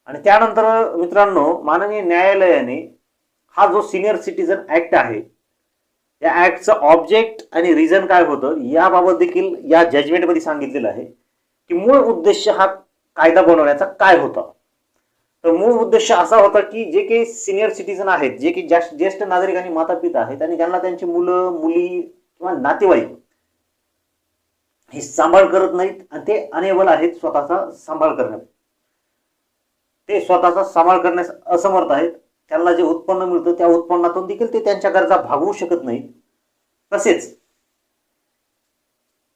आणि त्यानंतर मित्रांनो माननीय न्यायालयाने हा जो सिनियर सिटीजन ऍक्ट आहे या ऍक्टचं ऑब्जेक्ट आणि रिझन काय होतं याबाबत देखील या जजमेंटमध्ये सांगितलेलं आहे की मूळ उद्देश हा कायदा बनवण्याचा काय होता. तर मूळ उद्देश असा होता की जे काही सिनियर सिटीजन आहेत, जे काही ज्येष्ठ नागरिक आणि माता पिता आहेत आणि त्यांना त्यांची मुलं मुली किंवा नातेवाईक हे सांभाळ करत नाहीत आणि ते अनेबल आहेत स्वतःचा सांभाळ करण्यात, ते स्वतःचा सांभाळ करण्यास असमर्थ आहेत. त्यांना जे उत्पन्न मिळतं त्या उत्पन्नातून देखील ते त्यांच्या गरजा भागवू शकत नाहीत. तसेच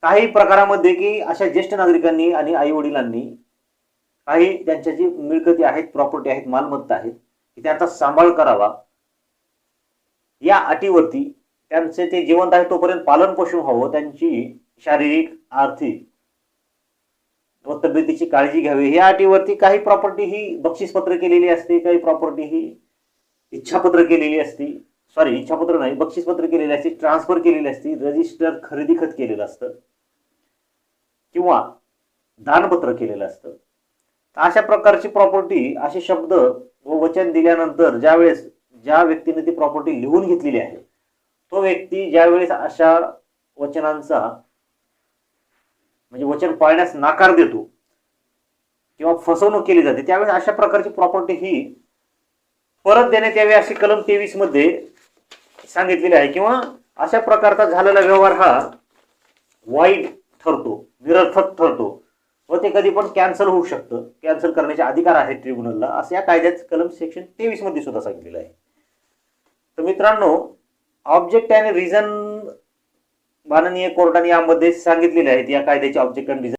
काही प्रकारामध्ये की अशा ज्येष्ठ नागरिकांनी आणि आई वडिलांनी काही त्यांच्या जी मिळकती आहेत, प्रॉपर्टी आहेत, मालमत्ता आहेत की त्यांचा सांभाळ करावा या अटीवरती त्यांचे ते जिवंत आहे तोपर्यंत पालन पोषण व्हावं, त्यांची शारीरिक आर्थिक व तब्येतीची काळजी घ्यावी या अटीवरती काही प्रॉपर्टी ही बक्षीसपत्र केलेली असते, काही प्रॉपर्टी ही इच्छापत्र केलेली असते, सॉरी इच्छापत्र नाही बक्षीसपत्र केलेली असते, ट्रान्सफर केलेली असते, रजिस्टर खरेदी खत केलेलं असतं किंवा दानपत्र केलेलं असतं. अशा प्रकारची प्रॉपर्टी असे शब्द व वचन दिल्यानंतर ज्यावेळेस ज्या व्यक्तीने ती प्रॉपर्टी लिहून घेतलेली आहे तो व्यक्ती ज्यावेळेस अशा वचनांचा म्हणजे वचन पाळण्यास नाकार देतो किंवा फसवणूक केली जाते त्यावेळेस अशा प्रकारची प्रॉपर्टी ही परत देण्यात यावी अशी कलम 23 मध्ये सांगितलेले आहे. किंवा अशा प्रकारचा झालेला व्यवहार हा वाईट ठरतो, निरर्थक ठरतो व ते कधी पण कॅन्सल होऊ शकतं, कॅन्सल करण्याचे अधिकार आहेत ट्रिब्युनलला असं या कायद्यात कलम सेक्शन 23 मध्ये सुद्धा सांगितलेलं आहे. तर मित्रांनो ऑब्जेक्ट आणि रिझन माननीय कोर्टाने यामध्ये सांगितलेले आहेत या कायद्याचे ऑब्जेक्ट आणि रिझन